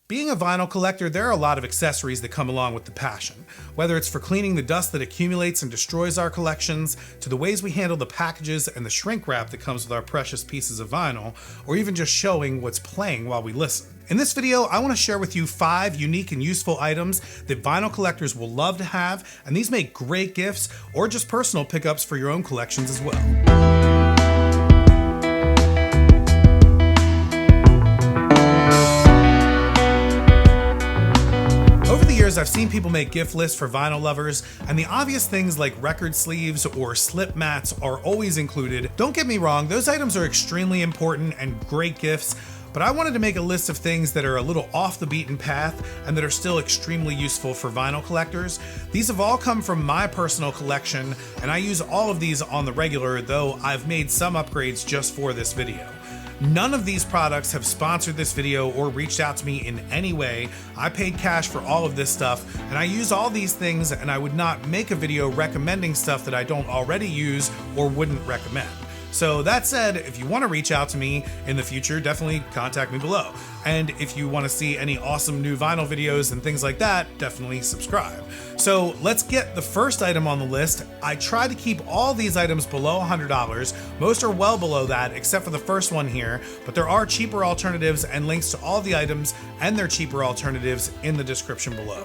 Being a vinyl collector, there are a lot of accessories that come along with the passion. Whether it's for cleaning the dust that accumulates and destroys our collections, to the ways we handle the packages and the shrink wrap that comes with our precious pieces of vinyl, or even just showing what's playing while we listen. In this video, I want to share with you 5 unique and useful items that vinyl collectors will love to have, and these make great gifts or just personal pickups for your own collections as well. I've seen people make gift lists for vinyl lovers, and the obvious things like record sleeves or slip mats are always included. Don't get me wrong, those items are extremely important and great gifts, but I wanted to make a list of things that are a little off the beaten path and that are still extremely useful for vinyl collectors. These have all come from my personal collection, and I use all of these on the regular, though I've made some upgrades just for this video. None of these products have sponsored this video or reached out to me in any way. I paid cash for all of this stuff, and I use all these things, and I would not make a video recommending stuff that I don't already use or wouldn't recommend. So that said, if you want to reach out to me in the future, definitely contact me below. And if you want to see any awesome new vinyl videos and things like that, definitely subscribe. So let's get the first item on the list. I try to keep all these items below $100. Most are well below that, except for the first one here, but there are cheaper alternatives and links to all the items and their cheaper alternatives in the description below.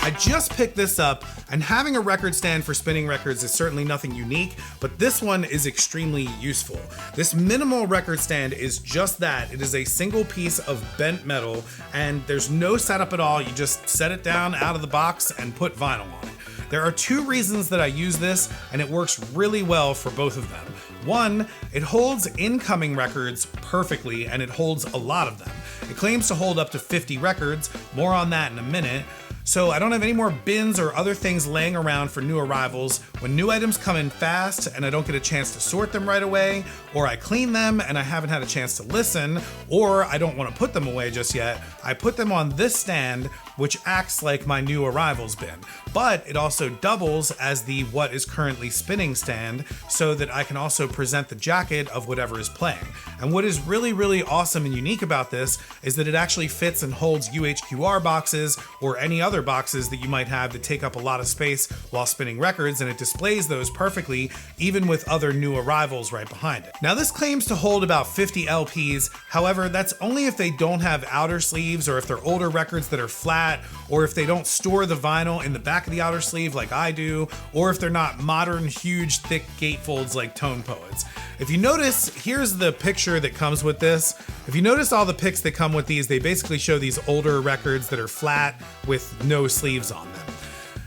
I just picked this up, and having a record stand for spinning records is certainly nothing unique, but this one is extremely useful. This minimal record stand is just that. It is a single piece of bent metal, and there's no setup at all. You just set it down out of the box and put vinyl on it. There are 2 reasons that I use this, and it works really well for both of them. One, it holds incoming records perfectly, and it holds a lot of them. It claims to hold up to 50 records, more on that in a minute. So I don't have any more bins or other things laying around for new arrivals. When new items come in fast and I don't get a chance to sort them right away, or I clean them and I haven't had a chance to listen, or I don't want to put them away just yet, I put them on this stand, which acts like my new arrivals bin. But it also doubles as the what is currently spinning stand, so that I can also present the jacket of whatever is playing. And what is really, really awesome and unique about this is that it actually fits and holds UHQR boxes or any other boxes that you might have that take up a lot of space while spinning records, and it displays those perfectly, even with other new arrivals right behind it. Now this claims to hold about 50 LPs, however that's only if they don't have outer sleeves, or if they're older records that are flat, or if they don't store the vinyl in the back of the outer sleeve like I do, or if they're not modern, huge, thick gatefolds like Tone Poets. If you notice, here's the picture that comes with this. If you notice all the pics that come with these, they basically show these older records that are flat with no sleeves on them.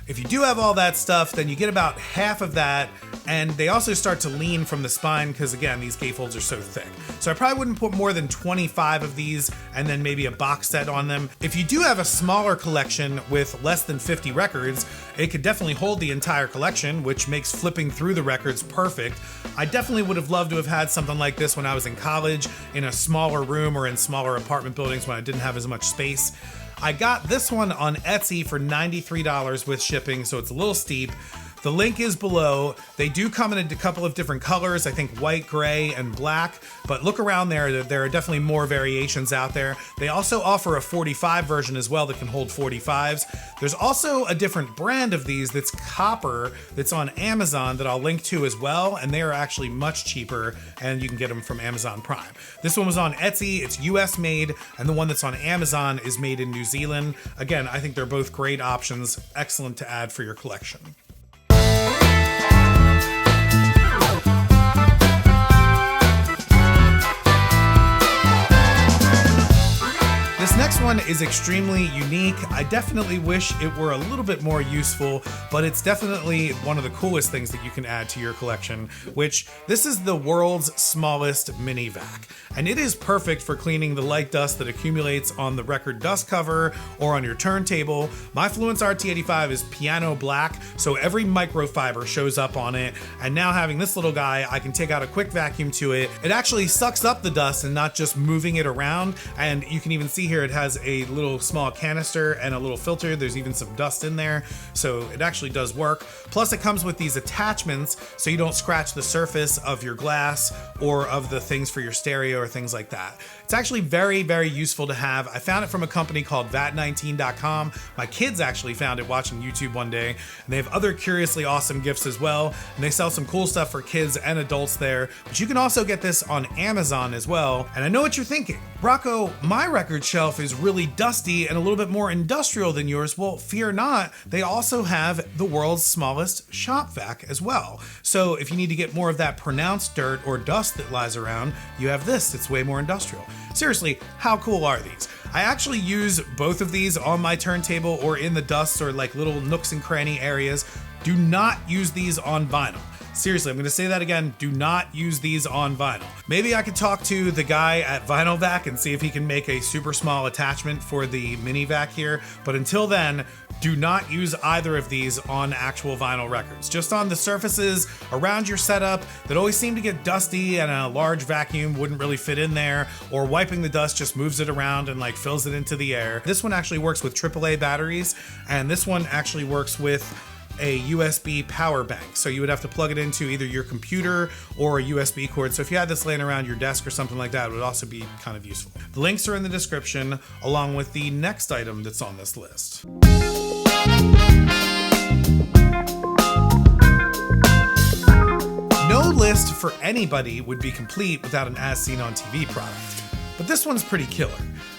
If you do have all that stuff, then you get about half of that, and they also start to lean from the spine because, again, these gatefolds are so thick. So I probably wouldn't put more than 25 of these and then maybe a box set on them. If you do have a smaller collection with less than 50 records, it could definitely hold the entire collection, which makes flipping through the records perfect. I definitely would have loved to have had something like this when I was in college, in a smaller room or in smaller apartment buildings when I didn't have as much space. I got this one on Etsy for $93 with shipping, so it's a little steep. The link is below. They do come in a couple of different colors, I think white, gray, and black, but look around there are definitely more variations out there. They also offer a 45 version as well that can hold 45s. There's also a different brand of these that's copper that's on Amazon that I'll link to as well, and they are actually much cheaper, and you can get them from Amazon Prime. This one was on Etsy, it's US made, and the one that's on Amazon is made in New Zealand. Again, I think they're both great options, excellent to add for your collection. This next one is extremely unique. I definitely wish it were a little bit more useful, but it's definitely one of the coolest things that you can add to your collection, which this is the world's smallest mini vac. And it is perfect for cleaning the light dust that accumulates on the record dust cover or on your turntable. My Fluence RT85 is piano black, so every microfiber shows up on it. And now having this little guy, I can take out a quick vacuum to it. It actually sucks up the dust and not just moving it around. And you can even see here it has has a little small canister and a little filter. There's even some dust in there, so it actually does work. Plus it comes with these attachments so you don't scratch the surface of your glass or of the things for your stereo or things like that. It's actually very, very useful to have. I found it from a company called vat19.com. My kids actually found it watching YouTube one day, and they have other curiously awesome gifts as well, and they sell some cool stuff for kids and adults there. But you can also get this on Amazon as well. And I know what you're thinking. Rocco, my record shelf is really dusty and a little bit more industrial than yours. Well, fear not, they also have the world's smallest shop vac as well. So if you need to get more of that pronounced dirt or dust that lies around, you have this. It's way more industrial. Seriously, how cool are these? I actually use both of these on my turntable or in the dust or like little nooks and cranny areas. Do not use these on vinyl. Seriously, I'm gonna say that again, do not use these on vinyl. Maybe I could talk to the guy at Vinyl Vac and see if he can make a super small attachment for the mini vac here, but until then, do not use either of these on actual vinyl records. Just on the surfaces around your setup that always seem to get dusty and a large vacuum wouldn't really fit in there, or wiping the dust just moves it around and like fills it into the air. This one actually works with AAA batteries, and this one actually works with a USB power bank. So you would have to plug it into either your computer or a USB cord. So if you had this laying around your desk or something like that, it would also be kind of useful. The links are in the description, along with the next item that's on this list. No list for anybody would be complete without an As Seen on TV product. But this one's pretty killer.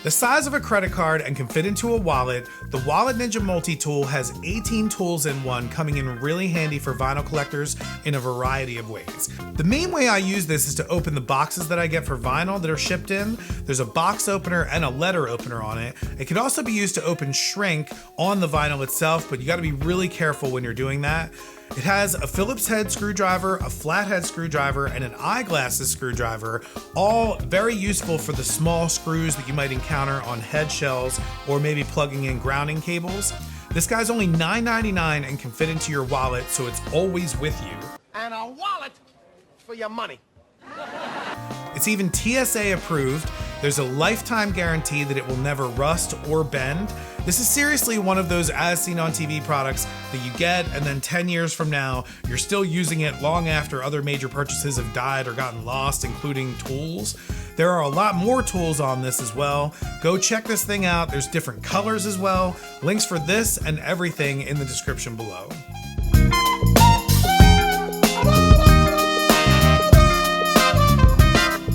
The size of a credit card and can fit into a wallet, the Wallet Ninja Multi-Tool has 18 tools in one, coming in really handy for vinyl collectors in a variety of ways. The main way I use this is to open the boxes that I get for vinyl that are shipped in. There's a box opener and a letter opener on it. It can also be used to open shrink on the vinyl itself, but you gotta be really careful when you're doing that. It has a Phillips head screwdriver, a flathead screwdriver, and an eyeglasses screwdriver, all very useful for the small screws that you might encounter on head shells or maybe plugging in grounding cables. This guy's only $9.99 and can fit into your wallet, so it's always with you. And a wallet for your money. It's even TSA approved. There's a lifetime guarantee that it will never rust or bend. This is seriously one of those As Seen on TV products that you get, and then 10 years from now, you're still using it long after other major purchases have died or gotten lost, including tools. There are a lot more tools on this as well. Go check this thing out. There's different colors as well. Links for this and everything in the description below.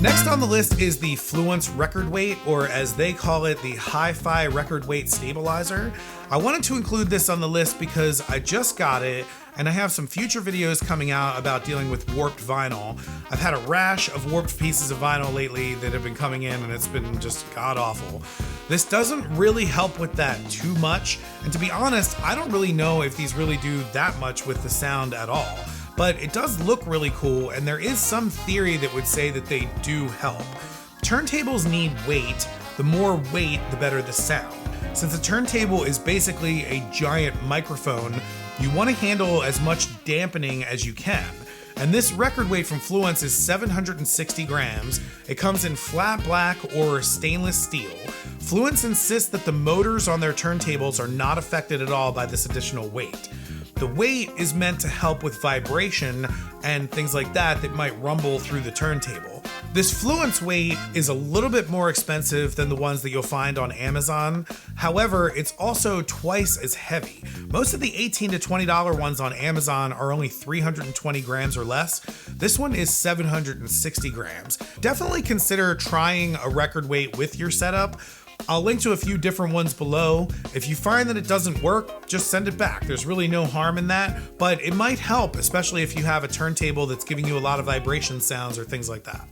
Next on the list is the Fluence Record Weight, or as they call it, the Hi-Fi Record Weight Stabilizer. I wanted to include this on the list because I just got it, and I have some future videos coming out about dealing with warped vinyl. I've had a rash of warped pieces of vinyl lately that have been coming in, and it's been just god-awful. This doesn't really help with that too much, and to be honest, I don't really know if these really do that much with the sound at all. But it does look really cool, and there is some theory that would say that they do help. Turntables need weight. The more weight, the better the sound. Since a turntable is basically a giant microphone, you want to handle as much dampening as you can. And this record weight from Fluence is 760 grams. It comes in flat black or stainless steel. Fluence insists that the motors on their turntables are not affected at all by this additional weight. The weight is meant to help with vibration and things like that that might rumble through the turntable. This Fluence weight is a little bit more expensive than the ones that you'll find on Amazon. However, it's also twice as heavy. Most of the $18 to $20 ones on Amazon are only 320 grams or less. This one is 760 grams. Definitely consider trying a record weight with your setup. I'll link to a few different ones below. If you find that it doesn't work, just send it back. There's really no harm in that, but it might help, especially if you have a turntable that's giving you a lot of vibration sounds or things like that.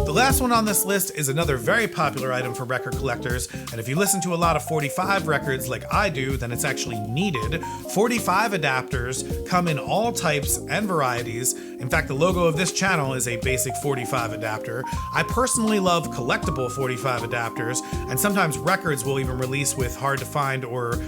The last one on this list is another very popular item for record collectors, and if you listen to a lot of 45 records like I do, then it's actually needed. 45 adapters come in all types and varieties. In fact, the logo of this channel is a basic 45 adapter. I personally love collectible 45 adapters, and sometimes records will even release with hard to find or,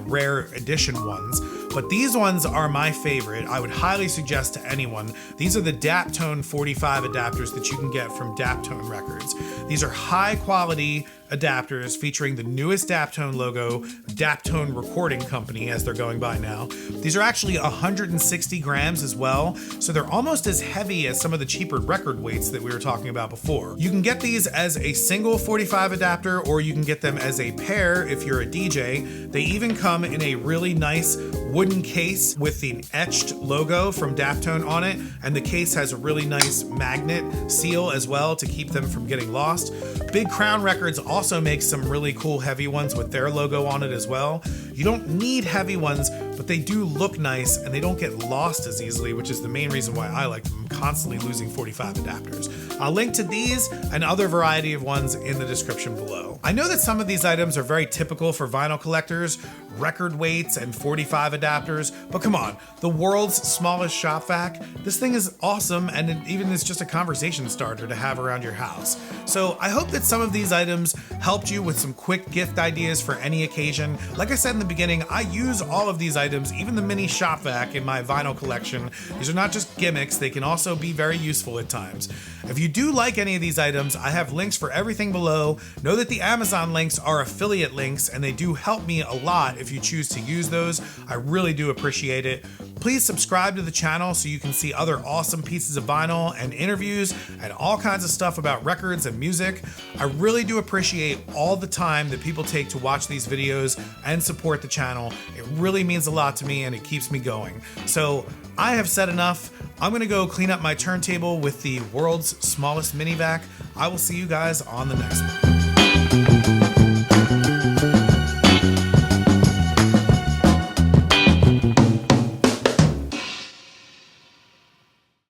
rare edition ones. but these ones are my favorite. I would highly suggest to anyone. These are the Daptone 45 adapters that you can get from Daptone Records. These are high quality adapters featuring the newest Daptone logo, Daptone Recording Company, as they're going by now. These are actually 160 grams as well, so they're almost as heavy as some of the cheaper record weights that we were talking about before. You can get these as a single 45 adapter, or you can get them as a pair if you're a DJ. They even come in a really nice wooden case with the etched logo from Daptone on it, and the case has a really nice magnet seal as well to keep them from getting lost. Big Crown Records also makes some really cool heavy ones with their logo on it as well. You don't need heavy ones, but they do look nice and they don't get lost as easily, which is the main reason why I like them. I'm constantly losing 45 adapters. I'll link to these and other variety of ones in the description below. I know that some of these items are very typical for vinyl collectors, record weights and 45 adapters, but come on, the world's smallest shop vac. This thing is awesome, and it even is just a conversation starter to have around your house. So I hope that some of these items helped you with some quick gift ideas for any occasion. Like I said in the beginning, I use all of these items, even the mini shop vac in my vinyl collection. These are not just gimmicks, they can also be very useful at times. If you do like any of these items, I have links for everything below. Know that the Amazon links are affiliate links, and they do help me a lot if you choose to use those. I really do appreciate it. Please subscribe to the channel so you can see other awesome pieces of vinyl and interviews and all kinds of stuff about records and music. I really do appreciate all the time that people take to watch these videos and support the channel. It really means a lot to me and it keeps me going. So I have said enough. I'm gonna go clean up my turntable with the world's smallest mini vac. I will see you guys on the next one.